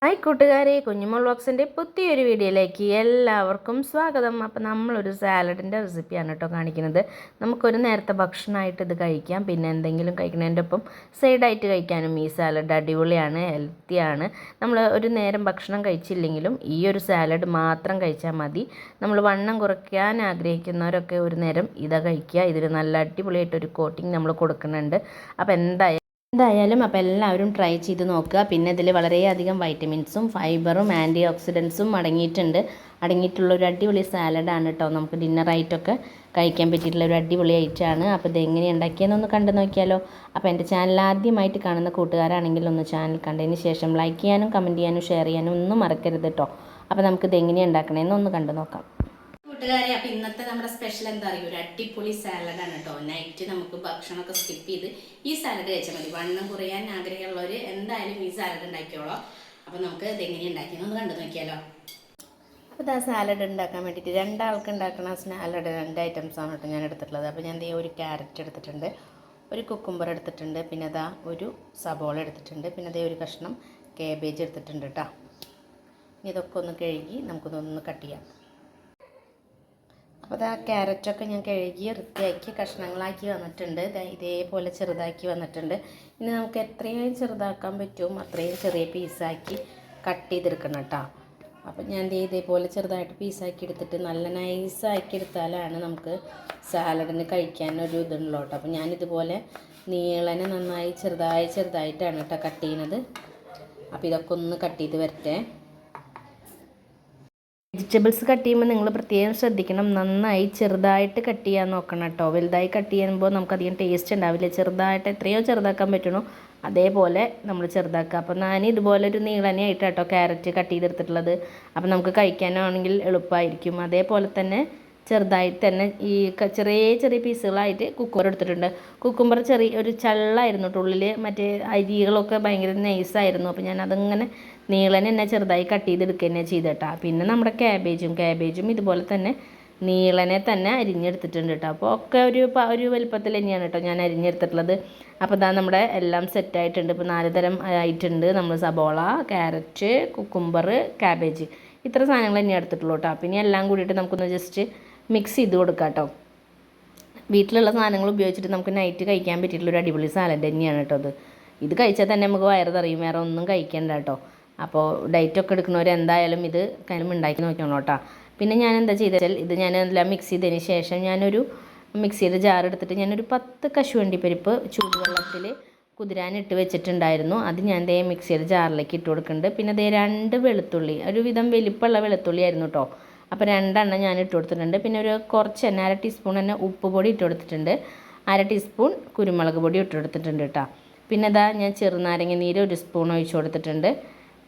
Hi കൂട്ടുകാരെ, കുഞ്ഞുമോൾ വ്ളോഗ്സിൻ്റെ പുതിയൊരു വീഡിയോയിലേക്ക് എല്ലാവർക്കും സ്വാഗതം. അപ്പോൾ നമ്മളൊരു സാലഡിൻ്റെ റെസിപ്പിയാണ് കേട്ടോ കാണിക്കുന്നത്. നമുക്കൊരു നേരത്തെ ഭക്ഷണമായിട്ട് ഇത് കഴിക്കാം, പിന്നെ എന്തെങ്കിലും കഴിക്കുന്നതിൻ്റെ ഒപ്പം സൈഡായിട്ട് കഴിക്കാനും ഈ സാലഡ് അടിപൊളിയാണ്, ഹെൽത്തിയാണ്. നമ്മൾ ഒരു നേരം ഭക്ഷണം കഴിച്ചില്ലെങ്കിലും ഈ ഒരു സാലഡ് മാത്രം കഴിച്ചാൽ മതി. നമ്മൾ വണ്ണം കുറയ്ക്കാൻ ആഗ്രഹിക്കുന്നവരൊക്കെ ഒരു നേരം ഇതാ കഴിക്കുക. ഇതിന് നല്ല അടിപൊളിയായിട്ടൊരു കോട്ടിങ് നമ്മൾ കൊടുക്കുന്നുണ്ട്. അപ്പോൾ എന്തായാലും അപ്പോൾ എല്ലാവരും ട്രൈ ചെയ്ത് നോക്കുക. പിന്നെ ഇതിൽ വളരെയധികം വൈറ്റമിൻസും ഫൈബറും ആൻറ്റി ഓക്സിഡൻസും അടങ്ങിയിട്ടുള്ളൊരു അടിപൊളി സാലഡാണ് കേട്ടോ. നമുക്ക് ഡിന്നറായിട്ടൊക്കെ കഴിക്കാൻ പറ്റിയിട്ടുള്ളൊരു അടിപൊളി ഐറ്റമാണ്. അപ്പോൾ ഇതെങ്ങനെ ഉണ്ടാക്കിയെന്നൊന്ന് കണ്ടു നോക്കിയാലോ. അപ്പോൾ എൻ്റെ ചാനൽ ആദ്യമായിട്ട് കാണുന്ന കൂട്ടുകാരാണെങ്കിൽ ഒന്ന് ചാനൽ കണ്ടതിന് ശേഷം ലൈക്ക് ചെയ്യാനും കമൻറ്റ് ചെയ്യാനും ഷെയർ ചെയ്യാനും ഒന്നും മറക്കരുത് കേട്ടോ. അപ്പോൾ നമുക്കിത് എങ്ങനെയാണ് ഉണ്ടാക്കണമെന്ന് ഒന്ന് കണ്ടു നോക്കാം കൂട്ടുകാരെ. അപ്പോൾ ഇന്നത്തെ നമ്മുടെ സ്പെഷ്യൽ എന്താ അറിയുക, ഒരു അടിപൊളി സാലഡാണ് കേട്ടോ. നൈറ്റ് നമുക്ക് ഭക്ഷണമൊക്കെ സ്കിപ്പ് ചെയ്ത് ഈ സാലഡ് കഴിച്ചാൽ മതി. വണ്ണം കുറയാൻ ആഗ്രഹമുള്ളവർ എന്തായാലും ഈ സാലഡ് ഉണ്ടാക്കിയോളോ. അപ്പോൾ നമുക്ക് ഇതെങ്ങനെ ഉണ്ടാക്കിയെന്നൊന്ന് കണ്ടു നോക്കിയാലോ. അപ്പോൾ ഇതാ സാലഡ് ഉണ്ടാക്കാൻ വേണ്ടിയിട്ട് രണ്ടാൾക്ക് ഉണ്ടാക്കുന്ന സാലഡ് 2 ഐറ്റംസാണ് കേട്ടോ ഞാൻ എടുത്തിട്ടുള്ളത്. അപ്പോൾ ഞാൻ ഒരു ക്യാരറ്റ് എടുത്തിട്ടുണ്ട്, ഒരു കുക്കുംബർ എടുത്തിട്ടുണ്ട്, പിന്നെ അതാ ഒരു സബോള എടുത്തിട്ടുണ്ട്, പിന്നെ അതേ ഒരു കഷ്ണം കാബേജ് എടുത്തിട്ടുണ്ട് കേട്ടോ. ഇതൊക്കെ ഒന്ന് കഴുകി നമുക്കിതൊന്ന് കട്ട് ചെയ്യാം. അപ്പോൾ ആ ക്യാരറ്റൊക്കെ ഞാൻ കഴുകി വൃത്തിയാക്കി കഷ്ണങ്ങളാക്കി വന്നിട്ടുണ്ട്. ഇതേപോലെ ചെറുതാക്കി വന്നിട്ടുണ്ട്. ഇനി നമുക്ക് എത്രയും ചെറുതാക്കാൻ പറ്റും അത്രയും ചെറിയ പീസാക്കി കട്ട് ചെയ്തെടുക്കണം കേട്ടോ. അപ്പം ഞാൻ ഇതേപോലെ ചെറുതായിട്ട് പീസാക്കി എടുത്തിട്ട് നല്ല നൈസാക്കി എടുത്താലാണ് നമുക്ക് സാലഡിന് കഴിക്കാനൊരു ഇതുള്ളൂ കേട്ടോ. അപ്പോൾ ഞാനിതുപോലെ നീളനെ നന്നായി ചെറുതായിട്ടാണ് കേട്ടോ കട്ട് ചെയ്യുന്നത്. അപ്പോൾ ഇതൊക്കെ ഒന്ന് കട്ട് ചെയ്ത് വരട്ടെ. വെജിറ്റബിൾസ് കട്ട് ചെയ്യുമ്പോൾ നിങ്ങൾ പ്രത്യേകം ശ്രദ്ധിക്കണം, നന്നായി ചെറുതായിട്ട് കട്ട് ചെയ്യാൻ നോക്കണം കേട്ടോ. വലുതായി കട്ട് ചെയ്യുമ്പോൾ നമുക്കധികം ടേസ്റ്റ് ഉണ്ടാവില്ല. ചെറുതായിട്ട് എത്രയോ ചെറുതാക്കാൻ പറ്റണോ അതേപോലെ നമ്മൾ ചെറുതാക്കുക. അപ്പോൾ ഞാൻ ഇതുപോലെ ഒരു നീളനെയായിട്ട് കേട്ടോ ക്യാരറ്റ് കട്ട് ചെയ്തെടുത്തിട്ടുള്ളത്. അപ്പോൾ നമുക്ക് കഴിക്കാനാണെങ്കിൽ എളുപ്പമായിരിക്കും. അതേപോലെ തന്നെ ചെറുതായിട്ട് തന്നെ ഈ ചെറിയ പീസുകളായിട്ട് കുക്കുംബർ എടുത്തിട്ടുണ്ട്. കുക്കുംബർ ഒരു ചള്ളായിരുന്നു കേട്ടോ, ഉള്ളിൽ മറ്റേ അരികളൊക്കെ ഭയങ്കര നൈസായിരുന്നു. അപ്പോൾ ഞാൻ അതങ്ങനെ നീളനെ തന്നെ ചെറുതായി കട്ട് ചെയ്തെടുക്കുക തന്നെ ചെയ്തിട്ടാ. പിന്നെ നമ്മുടെ ക്യാബേജും ഇതുപോലെ തന്നെ നീളനെ തന്നെ അരിഞ്ഞെടുത്തിട്ടുണ്ട് കേട്ടോ. അപ്പോൾ ഒക്കെ ഒരു വലുപ്പത്തിൽ തന്നെയാണ് കേട്ടോ ഞാൻ അരിഞ്ഞെടുത്തിട്ടുള്ളത്. അപ്പോൾ ഇതാ നമ്മുടെ എല്ലാം സെറ്റായിട്ടുണ്ട്. ഇപ്പോൾ 4 തരം ആയിട്ടുണ്ട്. നമ്മൾ സബോള, ക്യാരറ്റ്, കുക്കുംബർ, ക്യാബേജ് ഇത്ര സാധനങ്ങൾ തന്നെയാണ് എടുത്തിട്ടുള്ളൂ കേട്ടോ. പിന്നെ എല്ലാം കൂടിയിട്ട് നമുക്കൊന്ന് ജസ്റ്റ് മിക്സ് ചെയ്ത് കൊടുക്കാം കേട്ടോ. വീട്ടിലുള്ള സാധനങ്ങൾ ഉപയോഗിച്ചിട്ട് നമുക്ക് നൈറ്റ് കഴിക്കാൻ പറ്റിയിട്ടുള്ളൊരു അടിപൊളി സാലഡ് തന്നെയാണ് കേട്ടോ ഇത് കഴിച്ചാൽ തന്നെ നമുക്ക് വയറ് നിറയും, വേറെ ഒന്നും കഴിക്കണ്ട കേട്ടോ. അപ്പോൾ ഡയറ്റൊക്കെ എടുക്കുന്നവർ എന്തായാലും ഇത് കാര്യം ഉണ്ടാക്കി നോക്കണം കേട്ടോ. പിന്നെ ഞാൻ എന്താ ചെയ്താൽ ഇത് ഞാൻ എല്ലാം മിക്സ് ചെയ്തതിന് ശേഷം ഞാനൊരു മിക്സിയുടെ ജാർ എടുത്തിട്ട് ഞാനൊരു 10 കശുവണ്ടി പരിപ്പ് ചൂടുവെള്ളത്തിൽ കുതിരാനിട്ട് വെച്ചിട്ടുണ്ടായിരുന്നു. അത് ഞാൻ മിക്സിയുടെ ജാറിലേക്ക് ഇട്ട് കൊടുക്കുന്നുണ്ട്. പിന്നെ 2 വെളുത്തുള്ളി, ഒരുവിധം വലിപ്പമുള്ള വെളുത്തുള്ളി ആയിരുന്നു കേട്ടോ. അപ്പോൾ 2 എണ്ണം ഞാൻ ഇട്ട് കൊടുത്തിട്ടുണ്ട്. പിന്നെ ഒരു കുറച്ച് തന്നെ 1/2 ടീസ്പൂൺ തന്നെ ഉപ്പ് പൊടി ഇട്ട് കൊടുത്തിട്ടുണ്ട്. 1/2 ടീസ്പൂൺ കുരുമുളക് പൊടി ഇട്ട് കൊടുത്തിട്ടുണ്ട് കേട്ടോ. പിന്നെ ഞാൻ ചെറുനാരങ്ങ നീര് 1 സ്പൂൺ ഒഴിച്ച് കൊടുത്തിട്ടുണ്ട്.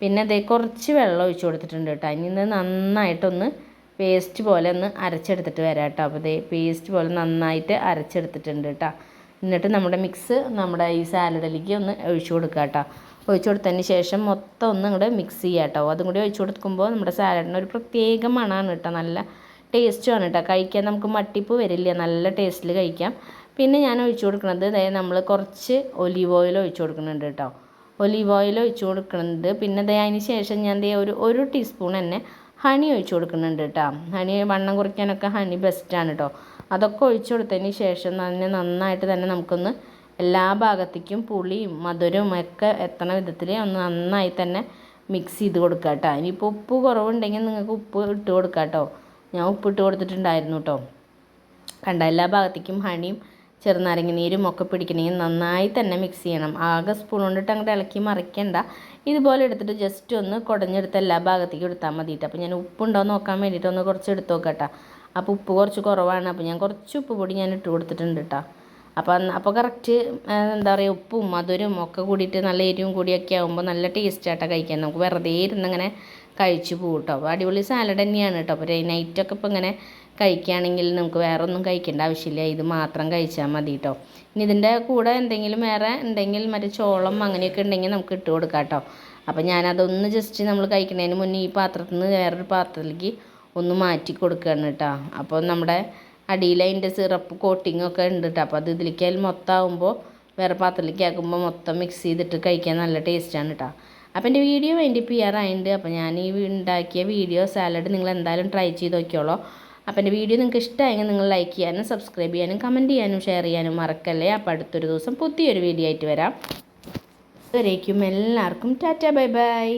പിന്നെ കുറച്ച് വെള്ളം ഒഴിച്ച് കൊടുത്തിട്ടുണ്ട് കേട്ടോ. ഇനി ഇത് നന്നായിട്ടൊന്ന് പേസ്റ്റ് പോലെ ഒന്ന് അരച്ചെടുത്തിട്ട് വരാം കേട്ടോ. അപ്പോൾ പേസ്റ്റ് പോലെ നന്നായിട്ട് അരച്ചെടുത്തിട്ടുണ്ട് കേട്ടോ. എന്നിട്ട് നമ്മുടെ മിക്സ് നമ്മുടെ ഈ സാലഡിലേക്ക് ഒന്ന് ഒഴിച്ച് കൊടുക്കുക കേട്ടോ. ഒഴിച്ച് കൊടുത്തതിന് ശേഷം മൊത്തം ഒന്ന് ഇങ്ങോട്ട് മിക്സ് ചെയ്യുക കേട്ടോ. അതും കൂടി ഒഴിച്ച് കൊടുക്കുമ്പോൾ നമ്മുടെ സാലഡിന് ഒരു പ്രത്യേക മണമാണ് കേട്ടോ, നല്ല ടേസ്റ്റുമാണ് കേട്ടോ. കഴിക്കാൻ നമുക്ക് മട്ടിപ്പ് വരില്ല, നല്ല ടേസ്റ്റിൽ കഴിക്കാം. പിന്നെ ഞാൻ ഒഴിച്ച് കൊടുക്കുന്നത് നമ്മൾ കുറച്ച് ഒലീവ് ഓയിൽ ഒഴിച്ച് കൊടുക്കുന്നുണ്ട് കേട്ടോ. ഒലീവ് ഓയിൽ ഒഴിച്ച് കൊടുക്കുന്നുണ്ട്. പിന്നെ അതിന് ശേഷം ഞാൻ ഒരു ടീസ്പൂൺ തന്നെ ഹണി ഒഴിച്ച് കൊടുക്കുന്നുണ്ട് കേട്ടോ. ഹണി വണ്ണം കുറയ്ക്കാനൊക്കെ ഹണി ബെസ്റ്റാണ് കേട്ടോ. അതൊക്കെ ഒഴിച്ച് കൊടുത്തതിന് ശേഷം നന്നായിട്ട് തന്നെ നമുക്കൊന്ന് എല്ലാ ഭാഗത്തേക്കും പുളിയും മധുരവും ഒക്കെ എത്തണ വിധത്തിൽ ഒന്ന് നന്നായി തന്നെ മിക്സ് ചെയ്ത് കൊടുക്കുക കേട്ടോ. ഇനിയിപ്പോൾ ഉപ്പ് കുറവുണ്ടെങ്കിൽ നിങ്ങൾക്ക് ഉപ്പ് ഇട്ട് കൊടുക്കുക കേട്ടോ. ഞാൻ ഉപ്പ് ഇട്ട് കൊടുത്തിട്ടുണ്ടായിരുന്നു കേട്ടോ. കണ്ട എല്ലാ ഭാഗത്തേക്കും ഹണിയും ചെറുനാരങ്ങ നീരും ഒക്കെ പിടിക്കണമെങ്കിൽ നന്നായി തന്നെ മിക്സ് ചെയ്യണം. ആകെ സ്പൂൺ കൊണ്ടിട്ട് അങ്ങോട്ട് ഇളക്കി മറിക്കണ്ട. ഇതുപോലെ എടുത്തിട്ട് ജസ്റ്റ് ഒന്ന് കുടഞ്ഞെടുത്ത് എല്ലാ ഭാഗത്തേക്കും എടുത്താൽ മതിയിട്ട്. അപ്പോൾ ഞാൻ ഉപ്പുണ്ടോ നോക്കാൻ വേണ്ടിയിട്ട് ഒന്ന് കുറച്ച് എടുത്ത് നോക്കട്ടെ. അപ്പോൾ ഉപ്പ് കുറച്ച് കുറവാണ്. അപ്പോൾ ഞാൻ കുറച്ച് ഉപ്പ് പൊടി ഞാൻ ഇട്ട് കൊടുത്തിട്ടുണ്ട് കേട്ടോ. അപ്പോൾ കറക്റ്റ് എന്താ പറയുക, ഉപ്പും മധുരവും ഒക്കെ കൂടിയിട്ട് നല്ല എരിവും കൂടിയൊക്കെ ആകുമ്പോൾ നല്ല ടേസ്റ്റായിട്ടാണ് കഴിക്കാൻ. നമുക്ക് വെറുതെ ഇരുന്നിങ്ങനെ കഴിച്ചു പോകും കേട്ടോ. അപ്പോൾ അടിപൊളി സാലഡ് തന്നെയാണ് കേട്ടോ. അപ്പോൾ നൈറ്റൊക്കെ ഇപ്പോൾ ഇങ്ങനെ കഴിക്കുകയാണെങ്കിൽ നമുക്ക് വേറെ ഒന്നും കഴിക്കേണ്ട ആവശ്യമില്ല, ഇത് മാത്രം കഴിച്ചാൽ മതി കേട്ടോ. ഇനി ഇതിൻ്റെ കൂടെ എന്തെങ്കിലും വേറെ ഉണ്ടെങ്കിൽ മറ്റേ ചോളം അങ്ങനെയൊക്കെ ഉണ്ടെങ്കിൽ നമുക്ക് ഇട്ട് കൊടുക്കാം കേട്ടോ. അപ്പോൾ ഞാനതൊന്ന് ജസ്റ്റ് നമ്മൾ കഴിക്കുന്നതിന് മുന്നേ ഈ പാത്രത്തിൽ നിന്ന് വേറൊരു പാത്രത്തിലേക്ക് ഒന്ന് മാറ്റി കൊടുക്കുകയാണ് കേട്ടോ. അപ്പോൾ നമ്മുടെ അടിയിൽ അതിൻ്റെ സിറപ്പ് കോട്ടിങ്ങൊക്കെ ഉണ്ട് കേട്ടോ. അപ്പോൾ അത് ഇതിലേക്ക് മൊത്തം ആകുമ്പോൾ വേറെ പാത്രത്തിലേക്ക് ആക്കുമ്പോൾ മൊത്തം മിക്സ് ചെയ്തിട്ട് കഴിക്കാൻ നല്ല ടേസ്റ്റാണ് കേട്ടോ. അപ്പോൾ എൻ്റെ വീഡിയോ വൈൻഡപ്പ് ചെയ്യാറായിട്ടുണ്ട്. അപ്പോൾ ഞാൻ ഈ ഉണ്ടാക്കിയ വീഡിയോ സാലഡ് നിങ്ങൾ എന്തായാലും ട്രൈ ചെയ്ത് നോക്കിയോളൂ. അപ്പോൾ എൻ്റെ വീഡിയോ നിങ്ങൾക്ക് ഇഷ്ടമായെങ്കിൽ നിങ്ങൾ ലൈക്ക് ചെയ്യാനും സബ്സ്ക്രൈബ് ചെയ്യാനും കമൻറ്റ് ചെയ്യാനും ഷെയർ ചെയ്യാനും മറക്കല്ലേ. അപ്പോൾ അടുത്തൊരു ദിവസം പുതിയൊരു വീഡിയോ ആയിട്ട് വരാം. അതുവരേക്കും എല്ലാവർക്കും ടാറ്റ ബൈ ബൈ.